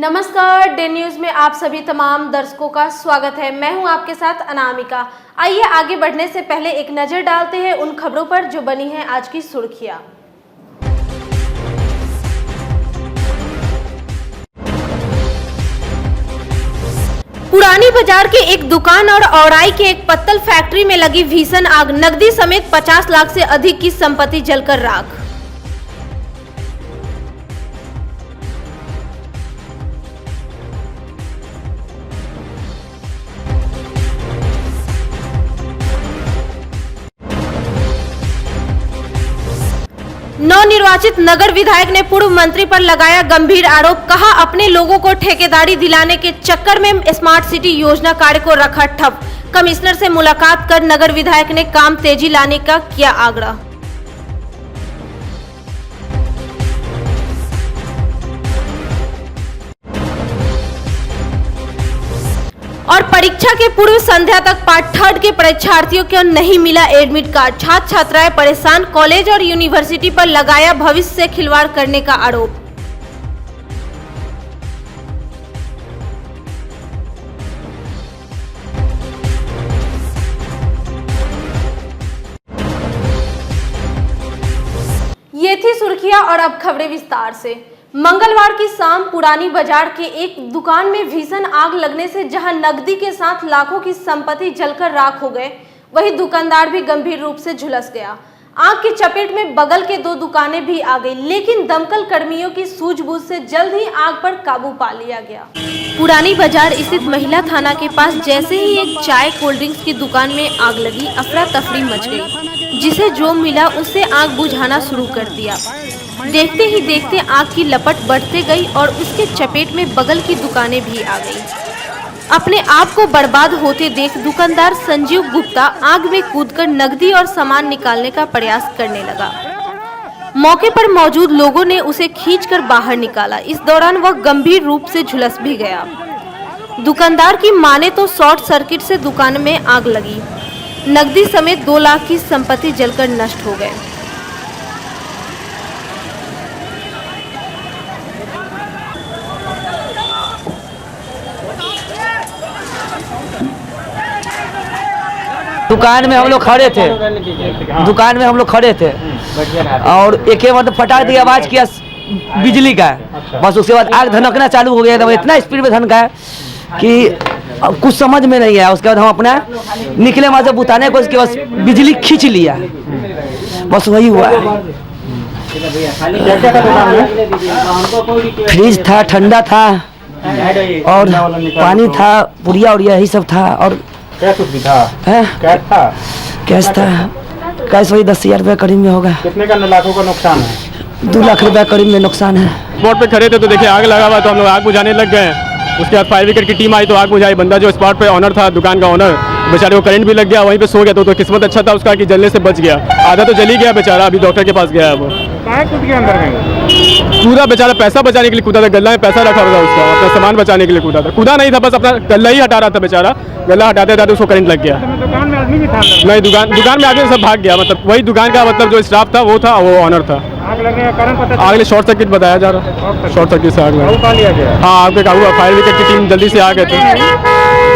नमस्कार, day news में आप सभी तमाम दर्शकों का स्वागत है। मैं हूं आपके साथ अनामिका। आइए आगे बढ़ने से पहले एक नजर डालते हैं उन खबरों पर जो बनी हैं आज की सुर्खियां। पुरानी बाजार के एक दुकान और औराई के एक पत्तल फैक्ट्री में लगी भीषण आग, नकदी समेत 50 लाख से अधिक की संपत्ति जलकर राख। नवनिर्वाचित नगर विधायक ने पूर्व मंत्री पर लगाया गंभीर आरोप, कहा अपने लोगों को ठेकेदारी दिलाने के चक्कर में स्मार्ट सिटी योजना कार्य को रखा ठप। कमिश्नर से मुलाकात कर नगर विधायक ने काम तेजी लाने का किया आग्रह। और परीक्षा के पूर्व संध्या तक पार्ट थर्ड के परीक्षार्थियों को नहीं मिला एडमिट कार्ड, छात्र छात्राएं परेशान, कॉलेज और यूनिवर्सिटी पर लगाया भविष्य से खिलवाड़ करने का आरोप। ये थी सुर्खियां और अब खबरें विस्तार से। मंगलवार की शाम पुरानी बाजार के एक दुकान में भीषण आग लगने से जहां नकदी के साथ लाखों की संपत्ति जलकर राख हो गए, वहीं दुकानदार भी गंभीर रूप से झुलस गया। आग की चपेट में बगल के 2 दुकानें भी आ गई, लेकिन दमकल कर्मियों की सूझबूझ से जल्द ही आग पर काबू पा लिया गया। पुरानी बाजार स्थित महिला थाना के पास जैसे ही एक चाय कोल्ड ड्रिंक्स की दुकान में आग लगी, अफरा तफरी मच गई। जिसे जो मिला उससे आग बुझाना शुरू कर दिया। देखते ही देखते आग की लपट बढ़ते गई और उसके चपेट में बगल की दुकानें भी आ गई। अपने आप को बर्बाद होते देख दुकानदार संजीव गुप्ता आग में कूदकर नकदी और सामान निकालने का प्रयास करने लगा। मौके पर मौजूद लोगों ने उसे खींचकर बाहर निकाला। इस दौरान वह गंभीर रूप से झुलस भी गया। दुकानदार की माने तो शॉर्ट सर्किट से दुकान में आग लगी। नकदी समेत 2 लाख की संपत्ति जलकर नष्ट हो गए। दुकान में हम लोग खड़े थे और एक मतलब फटाक दी आवाज किया बिजली का। बस उसके बाद आग धनकना चालू हो गया। तो इतना स्पीड में धनका है कि कुछ समझ में नहीं आया। उसके बाद हम अपना निकले वहां से बुताने को, उसके बाद बिजली खींच लिया। बस वही हुआ है। फ्रिज था, ठंडा था और पानी था, पुड़िया उड़िया यही सब था। और क्या कुछ भी था? कैश था। कैश वही 10,000 रुपये करीब में होगा। कितने का लाखों का नुकसान है? 2 लाख रुपए करीब में नुकसान है। स्पॉट पे खड़े थे तो देखिए आग लगा हुआ, तो हम लोग आग बुझाने लग गए। उसके बाद फायर ब्रिगेड की टीम आई तो आग बुझाई। बंदा जो स्पॉट पे ऑनर था, दुकान का ऑनर, बेचारे को करंट भी लग गया, वहीं पे सो गया। तो किस्मत अच्छा था उसका कि जलने से बच गया। आधा तो जल ही गया बेचारा, अभी डॉक्टर के पास गया है वो। पूरा बेचारा पैसा बचाने के लिए कूदा था। गल्ला में पैसा रखा हुआ था उसका, अपना सामान बचाने के लिए कूदा था। कूदा नहीं था, बस अपना गल्ला ही हटा रहा था बेचारा। गल्ला हटाते हटाते उसको करंट लग गया। दुकान में आदमी भी था? नहीं, दुकान में आदमी सब भाग गया। मतलब वही दुकान का मतलब जो स्टाफ था वो था, वो ऑनर था। आग लगने का कारण पता? आग शॉर्ट सर्किट बताया जा रहा। शॉर्ट सर्किट से आग लगा। हाँ, आग पे काबू। फायर ब्रिगेड की टीम जल्दी से आ गए थे।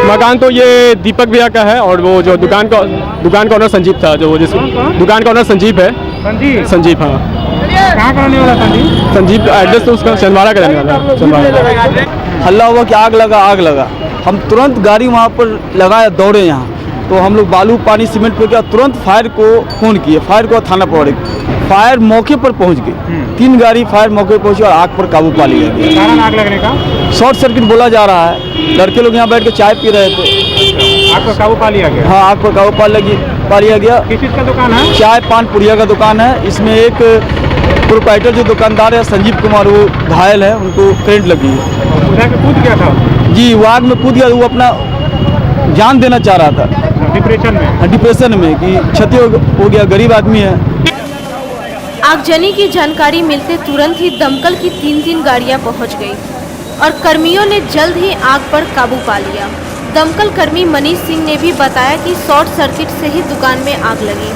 मकान तो ये दीपक भैया का है और वो जो दुकान का ऑनर संजीव था। जो जिस दुकान का ऑनर संजीव है। संजीव, हाँ। कहाँ का रहने वाला संजीव? एड्रेस तो उसका छिंदवाड़ा का रहने वाला। हल्ला हुआ कि आग लगा। हम तुरंत गाड़ी वहाँ पर लगाए, दौड़े यहाँ। तो हम लोग बालू पानी सीमेंट पे गया, तुरंत फायर को फोन किए। फायर को थाना पहुँचे। फायर मौके पर पहुँच गई। 3 गाड़ी फायर मौके पर पहुँची और आग पर काबू पा लिया गया। कारण आग लगने का शॉर्ट सर्किट बोला जा रहा है। लड़के लोग यहाँ बैठ के चाय पी रहे थे। आग पर काबू पा लिया गया? हाँ, आग पर काबू पा लिया गया। किस चीज़ का दुकान है? चाय पान पुड़िया का दुकान है। इसमें एक प्रोप्राइटर जो दुकानदार है संजीव कुमार, वो घायल है, उनको करंट लगी है। कूद गया था जी, वो आग में कूद गया। वो अपना जान देना चाह रहा था डिप्रेशन में कि क्षति हो गया, गरीब आदमी है। आगजनी की जानकारी मिलते तुरंत ही दमकल की 3 गाड़ियां पहुंच गई और कर्मियों ने जल्द ही आग पर काबू पा लिया। दमकल कर्मी मनीष सिंह ने भी बताया कि शॉर्ट सर्किट से ही दुकान में आग लगी।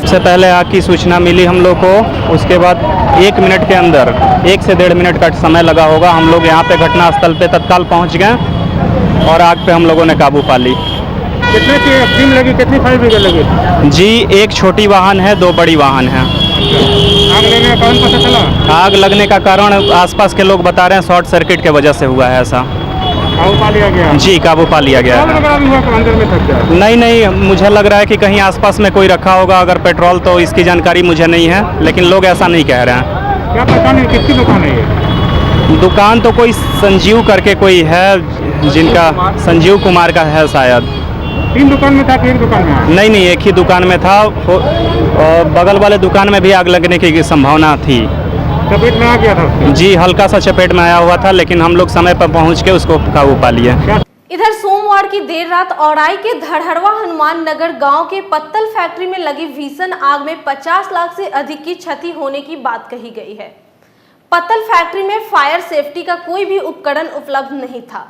सबसे पहले आग की सूचना मिली हम लोग को, उसके बाद 1 मिनट के अंदर 1 से 1.5 मिनट का समय लगा होगा। हम लोग यहाँ पे घटनास्थल पे तत्काल पहुँच गए और आग पे हम लोगों ने काबू पा ली। कितने की टीम लगी, कितनी फायर ब्रिगेड लगी? जी, 1 छोटी वाहन है, 2 बड़ी वाहन है। आग लगने का कारण पता चला? आग लगने का कारण आसपास के लोग बता रहे हैं शॉर्ट सर्किट के वजह से हुआ है ऐसा। काबू पा लिया गया? जी, काबू पा लिया गया है। अंदर में थक गया? नहीं, मुझे लग रहा है कि कहीं आसपास में कोई रखा होगा अगर पेट्रोल, तो इसकी जानकारी मुझे नहीं है, लेकिन लोग ऐसा नहीं कह रहे हैं। क्या पता नहीं किसकी दुकान है ये? दुकान तो कोई संजीव करके कोई है, जिनका संजीव कुमार का है शायद। 3 दुकान में था कि 1 दुकान में? नहीं, एक ही दुकान में था और बगल वाले दुकान में भी आग लगने की संभावना थी। चपेट में आ गया था उसके? जी, हल्का सा चपेट में आया हुआ था, लेकिन हम लोग समय पर पहुंच के उसको काबू पा लिए। इधर सोमवार की देर रात औराई के धड़हड़वा हनुमान नगर गांव के पत्तल फैक्ट्री में लगी भीषण आग में 50 लाख से अधिक की क्षति होने की बात कही गई है। पत्तल फैक्ट्री में फायर सेफ्टी का कोई भी उपकरण उपलब्ध नहीं था।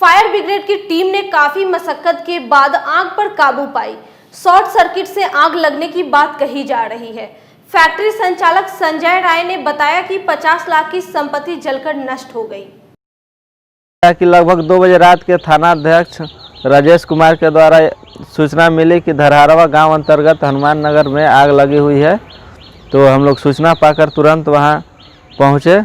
फायर ब्रिगेड की टीम ने काफी मशक्कत के बाद आग पर काबू पाई। शॉर्ट सर्किट से आग लगने की बात कही जा रही है। फैक्ट्री संचालक संजय राय ने बताया कि 50 लाख की संपत्ति जलकर नष्ट हो गई। कि लगभग 2 बजे रात के थानाध्यक्ष राजेश कुमार के द्वारा सूचना मिली कि धरहरवा गांव अंतर्गत हनुमान नगर में आग लगी हुई है। तो हम लोग सूचना पाकर तुरंत वहां पहुंचे।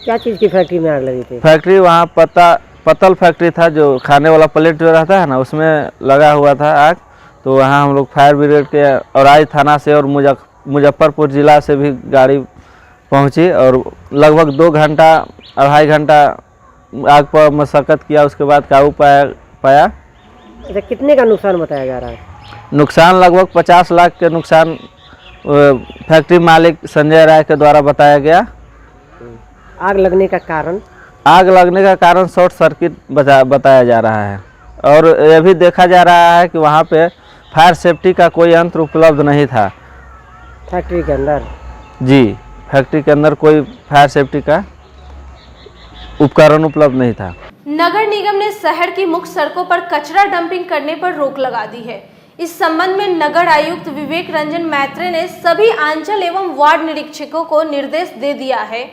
क्या चीज़ की फैक्ट्री में आग लगी थी? फैक्ट्री वहां पत्तल फैक्ट्री था, जो खाने वाला प्लेट जो रहता है ना, उसमें लगा हुआ था आग। तो वहां हम लोग फायर ब्रिगेड के औराई थाना से और मुजफ्फरपुर ज़िला से भी गाड़ी पहुंची और लगभग 2 घंटा 2.5 घंटा आग पर मशक्कत किया, उसके बाद काबू पाया। अच्छा, कितने का नुकसान बताया जा रहा है? नुकसान लगभग 50 लाख के नुकसान फैक्ट्री मालिक संजय राय के द्वारा बताया गया। आग लगने का कारण? आग लगने का कारण शॉर्ट सर्किट बताया जा रहा है और यह भी देखा जा रहा है कि वहाँ पे फायर सेफ्टी का कोई यंत्र उपलब्ध नहीं था फैक्ट्री के अंदर। जी, फैक्ट्री के अंदर कोई फायर सेफ्टी का उपकरण उपलब्ध नहीं था। नगर निगम ने शहर की मुख्य सड़कों पर कचरा डंपिंग करने पर रोक लगा दी है। इस संबंध में नगर आयुक्त विवेक रंजन मैत्रे ने सभी अंचल एवं वार्ड निरीक्षकों को निर्देश दे दिया है।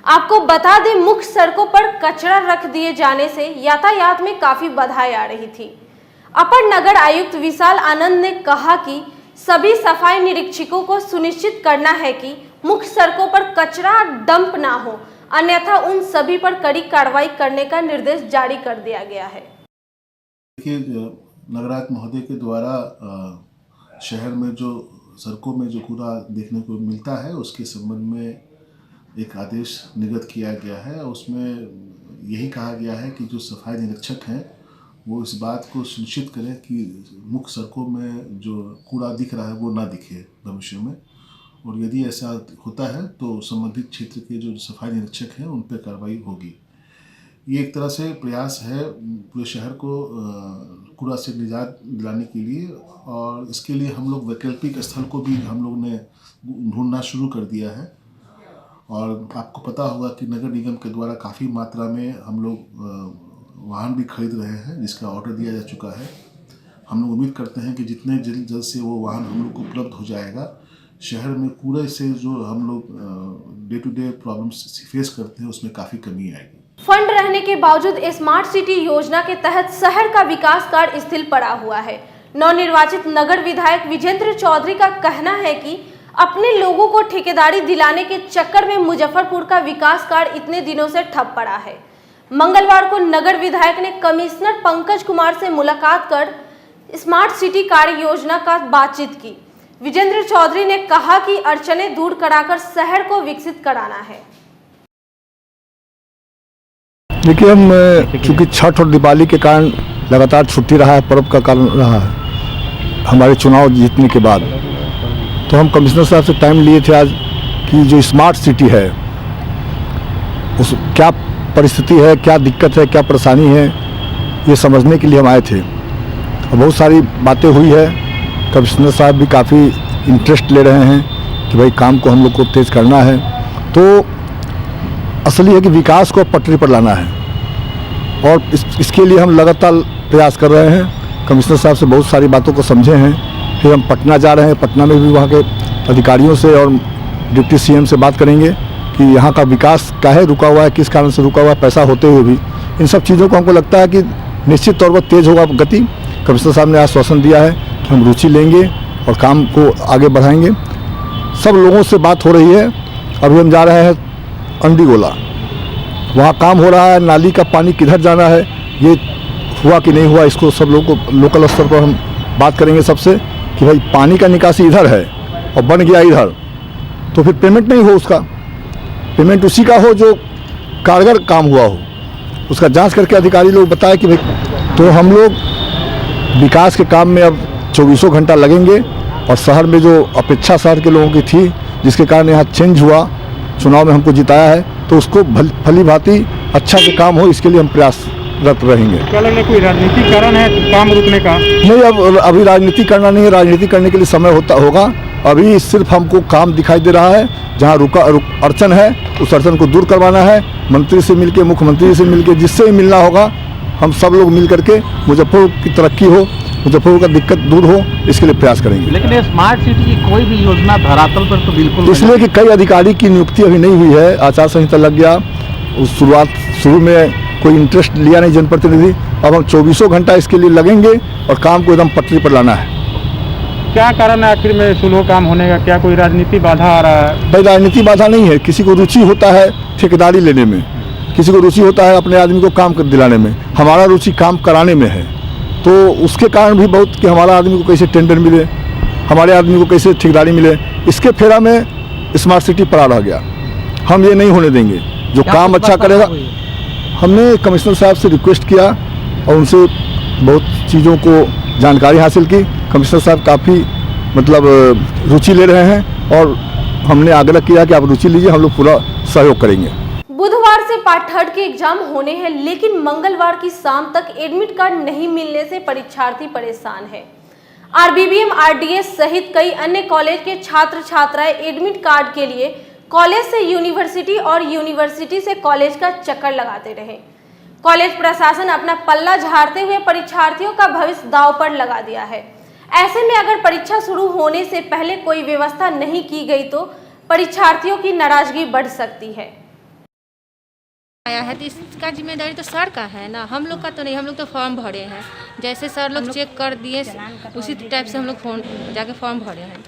आपको बता दें, मुख्य सड़कों पर कचरा रख दिए जाने से यातायात में काफी बाधाएं आ रही थी। अपर नगर आयुक्त विशाल आनंद ने कहा कि सभी सफाई निरीक्षकों को सुनिश्चित करना है कि मुख्य सड़कों पर कचरा डंप ना हो, अन्यथा उन सभी पर कड़ी कार्रवाई करने का निर्देश जारी कर दिया गया है। देखिए, नगरायुक्त महोदय के द्वारा शहर में जो सड़कों में जो कूड़ा देखने को मिलता है, उसके संबंध में एक आदेश निर्गत किया गया है। उसमें यही कहा गया है कि जो सफाई निरीक्षक हैं वो इस बात को सुनिश्चित करें कि मुख्य सड़कों में जो कूड़ा दिख रहा है वो ना दिखे भविष्य में, और यदि ऐसा होता है तो संबंधित क्षेत्र के जो सफाई निरीक्षक हैं उन पर कार्रवाई होगी। ये एक तरह से प्रयास है पूरे शहर को कूड़ा से निजात दिलाने के लिए, और इसके लिए हम लोग वैकल्पिक स्थल को भी हम लोग ने ढूंढना शुरू कर दिया है। और आपको पता होगा कि नगर निगम के द्वारा काफ़ी मात्रा में हम लोग वाहन भी खरीद रहे हैं, जिसका ऑर्डर दिया जा चुका है। हम लोग उम्मीद करते हैं कि जितने जल्द से वो वाहन हम लोग को उपलब्ध हो जाएगा, शहर में कूड़े से जो हम लोग day to day problems face करते हैं उसमें काफ़ी कमी आएगी। फंड रहने के बावजूद स्मार्ट सिटी योजना के तहत शहर का विकास कार्य स्थिर पड़ा हुआ है। नवनिर्वाचित नगर विधायक विजेंद्र चौधरी का कहना है कि अपने लोगों को ठेकेदारी दिलाने के चक्कर में मुजफ्फरपुर का विकास कार्य इतने दिनों से ठप पड़ा है। मंगलवार को नगर विधायक ने कमिश्नर पंकज कुमार से मुलाकात कर स्मार्ट सिटी कार्य योजना का बातचीत की। विजेंद्र चौधरी ने कहा कि अड़चनें दूर कराकर शहर को विकसित कराना है। देखिए, हम चूँकि छठ और दिवाली के कारण लगातार छुट्टी रहा है, पर्व का कारण रहा है हमारे चुनाव जीतने के बाद, तो हम कमिश्नर साहब से टाइम लिए थे आज कि जो स्मार्ट सिटी है उस क्या परिस्थिति है, क्या दिक्कत है, क्या परेशानी है, ये समझने के लिए हम आए थे। और बहुत सारी बातें हुई है। कमिश्नर साहब भी काफ़ी इंटरेस्ट ले रहे हैं कि भाई काम को हम लोग को तेज़ करना है। तो असली है कि विकास को पटरी पर लाना है और इसके लिए हम लगातार प्रयास कर रहे हैं। कमिश्नर साहब से बहुत सारी बातों को समझे हैं फिर हम पटना जा रहे हैं, पटना में भी वहाँ के अधिकारियों से और डिप्टी सीएम से बात करेंगे कि यहाँ का विकास काहे रुका हुआ है, किस कारण से रुका हुआ है, पैसा होते हुए भी। इन सब चीज़ों को हमको लगता है कि निश्चित तौर पर तेज़ होगा गति। कमिश्नर साहब ने आश्वासन दिया है कि हम रुचि लेंगे और काम को आगे बढ़ाएंगे। सब लोगों से बात हो रही है। अभी हम जा रहे हैं अंडीगोला, वहाँ काम हो रहा है, नाली का पानी किधर जाना है, ये हुआ कि नहीं हुआ, इसको सब लोगों को लोकल स्तर पर हम बात करेंगे सबसे कि भाई पानी का निकासी इधर है और बन गया इधर, तो फिर पेमेंट नहीं हो, उसका पेमेंट उसी का हो जो कारगर काम हुआ हो, उसका जांच करके अधिकारी लोग बताए कि भाई। तो हम लोग विकास के काम में अब 24 घंटा लगेंगे और शहर में जो अपेक्षा शहर के लोगों की थी, जिसके कारण यहाँ चेंज हुआ, चुनाव में हमको जिताया है, तो उसको भली भांति अच्छा से काम हो, इसके लिए हम प्रयासरत रहेंगे। क्या लग रहा है कोई राजनीतिक कारण है काम रुकने का? नहीं, अब अभी राजनीति करना नहीं है, राजनीति करने के लिए समय होगा। अभी सिर्फ हमको काम दिखाई दे रहा है, जहाँ अड़चन है उस अड़चन को दूर करवाना है। मंत्री से मिलके, मुख्यमंत्री से मिलके, जिससे भी मिलना होगा, हम सब लोग मिल करके मुजफ्फरपुर की तरक्की हो, मुजफ्फरपुर का दिक्कत दूर हो, इसके लिए प्रयास करेंगे। लेकिन ये स्मार्ट सिटी की कोई भी योजना धरातल पर तो बिल्कुल इसलिए कि कई अधिकारी की नियुक्ति अभी नहीं हुई है, आचार संहिता लग गया, उस शुरू में कोई इंटरेस्ट लिया नहीं जनप्रतिनिधि। अब हम 24 घंटा इसके लिए लगेंगे और काम को एकदम पटरी पर लाना है। क्या कारण है आखिर में स्लो काम होने का? क्या कोई राजनीति बाधा आ रहा है? भाई राजनीति बाधा नहीं है, किसी को रुचि होता है ठेकेदारी लेने में, किसी को रुचि होता है अपने आदमी को काम कर दिलाने में। हमारा रुचि काम कराने में है, तो उसके कारण भी बहुत कि हमारा आदमी को कैसे टेंडर मिले, हमारे आदमी को कैसे ठेकेदारी मिले, इसके फेरा में स्मार्ट सिटी पड़ा रह गया। हम ये नहीं होने देंगे। जो काम अच्छा करेगा, हमने कमिश्नर साहब से रिक्वेस्ट किया और उनसे बहुत चीज़ों को जानकारी हासिल की। कमिश्नर साहब काफ़ी मतलब रुचि ले रहे हैं और हमने आग्रह किया कि आप रुचि लीजिए, हम लोग पूरा सहयोग करेंगे। बुधवार से पार्ट थर्ड के एग्जाम होने हैं, लेकिन मंगलवार की शाम तक एडमिट कार्ड नहीं मिलने से परीक्षार्थी परेशान है। आरबीबीएम, आरडीएस सहित कई अन्य कॉलेज के छात्र छात्राएं एडमिट कार्ड के लिए कॉलेज से यूनिवर्सिटी और यूनिवर्सिटी से कॉलेज का चक्कर लगाते रहे। कॉलेज प्रशासन अपना पल्ला झाड़ते हुए परीक्षार्थियों का भविष्य दांव पर लगा दिया है। ऐसे में अगर परीक्षा शुरू होने से पहले कोई व्यवस्था नहीं की गई तो परीक्षार्थियों की नाराजगी बढ़ सकती है। आया है तो इसका जिम्मेदारी तो सर का है ना, हम लोग का तो नहीं। हम लोग तो फॉर्म भरे हैं, जैसे सर लोग चेक कर दिए उसी टाइप से हम लोग जाके फॉर्म भरे हैं।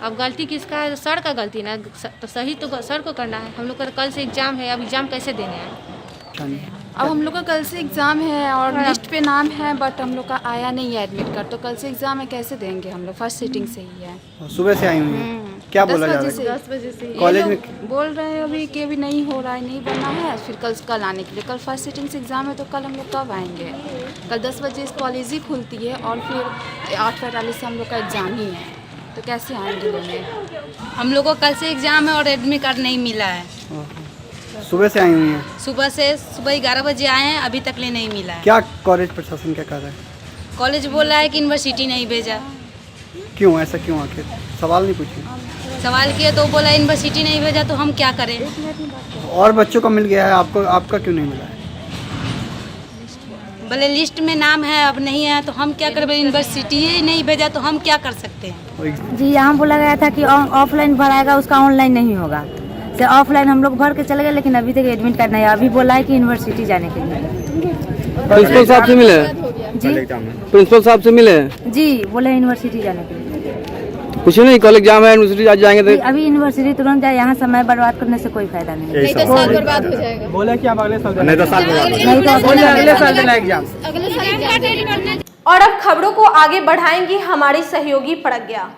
अब गलती किसका है? तो सर का गलती ना, तो सही तो सर को करना है। हम लोग का कल से एग्जाम है, अब एग्जाम कैसे देने हैं? अब हम लोग का कल से एग्ज़ाम है और लिस्ट पे नाम है, बट हम लोग का आया नहीं है एडमिट कार्ड, तो कल से एग्ज़ाम है, कैसे देंगे हम लोग? फर्स्ट सीटिंग से ही है। सुबह से आई हुई हैं। क्या बोला जा रहा है? 10 बजे से कॉलेज में बोल रहे हैं अभी कि अभी नहीं हो रहा है, नहीं बनना है, फिर कल आने के लिए। कल फर्स्ट सीटिंग से एग्ज़ाम है, तो कल हम लोग कब आएंगे? कल 10 बजे कॉलेज ही खुलती है और फिर 8:45 से हम लोग का एग्ज़ाम ही है, तो कैसे आएंगे लेने? हम लोग को कल से एग्जाम है और एडमिट कार्ड नहीं मिला है। सुबह से आई हुई हैं। सुबह 11 बजे आए हैं, अभी तक ले नहीं मिला है। क्या कॉलेज प्रशासन क्या कर रहा है? कॉलेज बोल रहा है कि यूनिवर्सिटी नहीं भेजा। क्यों ऐसा क्यों? आखिर सवाल नहीं पूछे? सवाल किए तो बोला यूनिवर्सिटी नहीं भेजा, तो हम क्या करें? और बच्चों को मिल गया है, आपका क्यों नहीं मिला है? बोले लिस्ट में नाम है, अब नहीं है, तो हम क्या करें? यूनिवर्सिटी ही नहीं भेजा तो हम क्या कर सकते हैं? जी, यहाँ बोला गया था कि ऑफलाइन भराएगा, उसका ऑनलाइन नहीं होगा। तो ऑफलाइन हम लोग भर के चले गए, लेकिन अभी तक एडमिट कार्ड नहीं है। अभी बोला है कि यूनिवर्सिटी जाने के लिए। प्रिंसिपल साहब से मिले? जी, प्रिंसिपल साहब से मिले? जी, बोले यूनिवर्सिटी जाने के लिए। कुछ नहीं, कल एग्जाम है, यूनिवर्सिटी आज जाएंगे तो अभी यूनिवर्सिटी तुरंत जाए, यहाँ समय बर्बाद करने से कोई फायदा नहीं। नहीं तो साल बर्बाद हो जाएगा। बोला कि आप अगले साल नहीं तो साल अगले साल देना एग्जाम। और अब खबरों को आगे बढ़ाएंगी हमारी सहयोगी प्रज्ञा।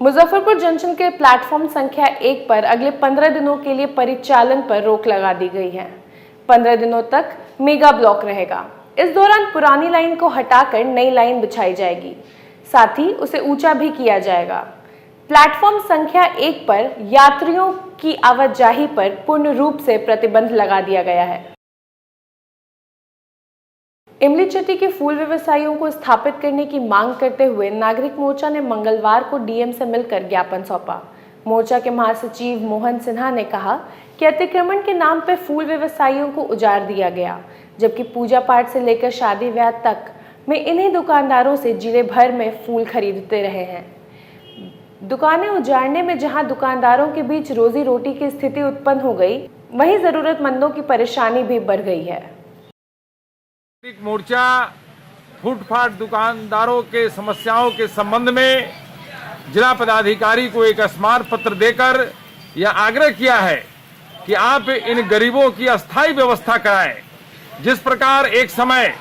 मुजफ्फरपुर जंक्शन के प्लेटफॉर्म संख्या 1 पर अगले 15 दिनों के लिए परिचालन पर रोक लगा दी गई है। 15 दिनों तक मेगा ब्लॉक रहेगा। इस दौरान पुरानी लाइन को हटाकर नई लाइन बिछाई जाएगी, साथ ही उसे ऊंचा भी किया जाएगा। प्लेटफॉर्म संख्या 1 पर यात्रियों की आवाजाही पर पूर्ण रूप से प्रतिबंध लगा दिया गया है। इमलीचट्टी के फूल व्यवसायियों को स्थापित करने की मांग करते हुए नागरिक मोर्चा ने मंगलवार को डीएम से मिलकर ज्ञापन सौंपा। मोर्चा के महासचिव मोहन सिन्हा ने कहा कि अतिक्रमण के नाम पर फूल व्यवसायियों को उजाड़ दिया गया। जबकि पूजा पाठ से लेकर शादी ब्याह तक में इन्हीं दुकानदारों से जिले भर में फूल खरीदते रहे हैं। दुकानें उजाड़ने में जहां दुकानदारों के बीच रोजी रोटी की स्थिति उत्पन्न हो गई, वहीं जरूरतमंदों की परेशानी भी बढ़ गई है। मोर्चा फुटपाथ दुकानदारों के समस्याओं के संबंध में जिला पदाधिकारी को एक स्मारक पत्र देकर यह आग्रह किया है कि आप इन गरीबों की अस्थायी व्यवस्था कराएं। जिस प्रकार एक समय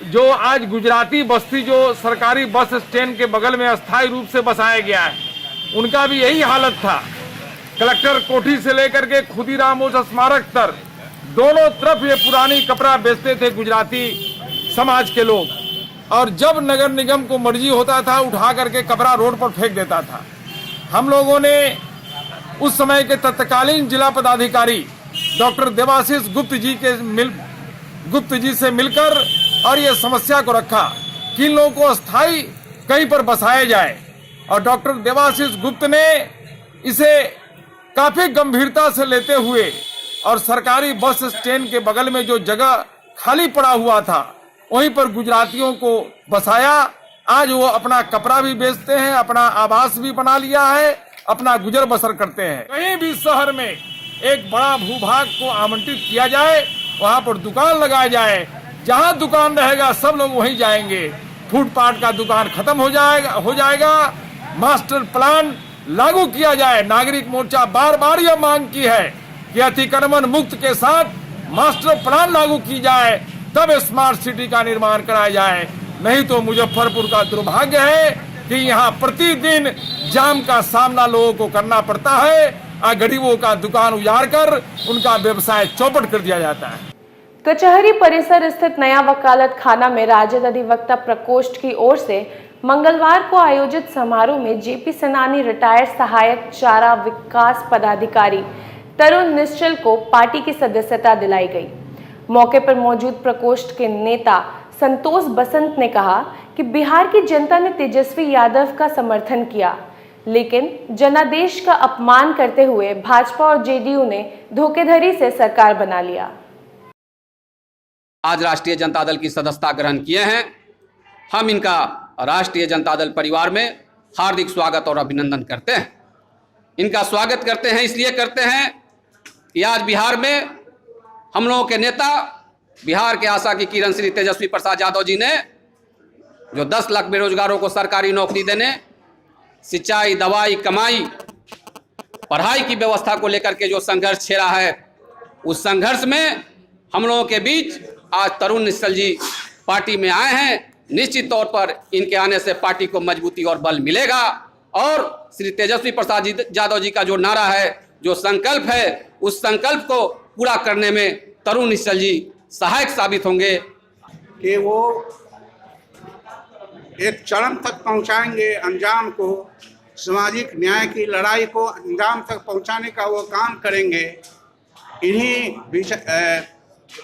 जो आज गुजराती बस्ती जो सरकारी बस स्टैंड के बगल में अस्थायी रूप से बसाया गया है, उनका भी यही हालत था। कलेक्टर कोठी से लेकर के खुदीराम बोस स्मारक तक दोनों तरफ ये पुरानी कपड़ा बेचते थे गुजराती समाज के लोग, और जब नगर निगम को मर्जी होता था उठा करके कपड़ा रोड पर फेंक देता था। हम लोगों ने उस समय के तत्कालीन जिला पदाधिकारी डॉक्टर देवाशीष गुप्त जी से मिलकर और ये समस्या को रखा कि इन लोगों को अस्थायी कहीं पर बसाया जाए, और डॉक्टर देवाशीष गुप्त ने इसे काफी गंभीरता से लेते हुए और सरकारी बस स्टैंड के बगल में जो जगह खाली पड़ा हुआ था वहीं पर गुजरातियों को बसाया। आज वो अपना कपड़ा भी बेचते हैं, अपना आवास भी बना लिया है, अपना गुजर बसर करते हैं। कहीं भी शहर में एक बड़ा भूभाग को आवंटित किया जाए, वहां पर दुकान लगाया जाए, जहां दुकान रहेगा सब लोग वहीं जाएंगे। फुटपाथ का दुकान खत्म हो जाएगा। मास्टर प्लान लागू किया जाए। नागरिक मोर्चा बार बार यह मांग की है कि अतिक्रमण मुक्त के साथ मास्टर प्लान लागू की जाए, तब स्मार्ट सिटी का निर्माण कराया जाए। नहीं तो मुजफ्फरपुर का दुर्भाग्य है कि यहाँ प्रतिदिन जाम का सामना लोगों को करना पड़ता है और गरीबों का दुकान उजाड़ कर उनका व्यवसाय चौपट कर दिया जाता है। कचहरी परिसर स्थित नया वकालत खाना में राजद अधिवक्ता प्रकोष्ठ की ओर से मंगलवार को आयोजित समारोह में जेपी सेनानी रिटायर्ड सहायक चारा विकास पदाधिकारी तरुण निश्चल को पार्टी की सदस्यता दिलाई गई। मौके पर मौजूद प्रकोष्ठ के नेता संतोष बसंत ने कहा कि बिहार की जनता ने तेजस्वी यादव का समर्थन किया, लेकिन जनादेश का अपमान करते हुए भाजपा और जेडीयू ने धोखेधड़ी से सरकार बना लिया। आज राष्ट्रीय जनता दल की सदस्यता ग्रहण किए हैं। हम इनका राष्ट्रीय जनता दल परिवार में हार्दिक स्वागत और अभिनंदन करते हैं। इनका स्वागत करते हैं इसलिए करते हैं कि आज बिहार में हम लोगों के नेता, बिहार के आशा की किरण श्री तेजस्वी प्रसाद यादव जी ने जो 10 लाख बेरोजगारों को सरकारी नौकरी देने, सिंचाई, दवाई, कमाई, पढ़ाई की व्यवस्था को लेकर के जो संघर्ष छेड़ा है, उस संघर्ष में हम लोगों के बीच आज तरुण निश्चल जी पार्टी में आए हैं। निश्चित तौर पर इनके आने से पार्टी को मजबूती और बल मिलेगा और श्री तेजस्वी प्रसाद यादव जी का जो नारा है, जो संकल्प है, उस संकल्प को पूरा करने में तरुण निश्चल जी सहायक साबित होंगे कि वो एक चरम तक पहुंचाएंगे अंजाम को, सामाजिक न्याय की लड़ाई को अंजाम तक पहुंचाने का वो काम करेंगे। इन्हीं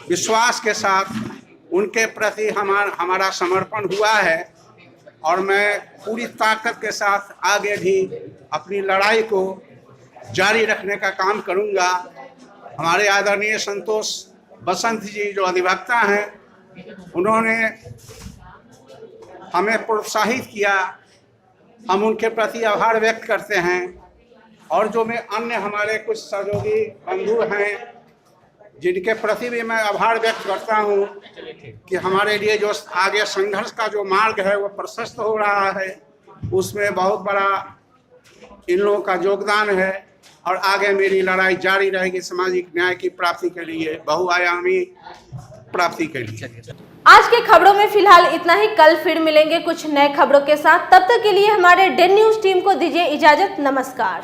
विश्वास के साथ उनके प्रति हमारा समर्पण हुआ है और मैं पूरी ताकत के साथ आगे भी अपनी लड़ाई को जारी रखने का काम करूंगा। हमारे आदरणीय संतोष बसंत जी जो अधिवक्ता हैं, उन्होंने हमें प्रोत्साहित किया, हम उनके प्रति आभार व्यक्त करते हैं। और जो मैं अन्य हमारे कुछ सहयोगी बंधु हैं जिनके प्रति भी मैं आभार व्यक्त करता हूं कि हमारे लिए जो आगे संघर्ष का जो मार्ग है वो प्रशस्त हो रहा है, उसमें बहुत बड़ा इन लोगों का योगदान है और आगे मेरी लड़ाई जारी रहेगी सामाजिक न्याय की प्राप्ति के लिए, बहुआयामी प्राप्ति के लिए। आज के खबरों में फिलहाल इतना ही। कल फिर मिलेंगे कुछ नए खबरों के साथ। तब तक के लिए हमारे डेन न्यूज टीम को दीजिए इजाजत। नमस्कार।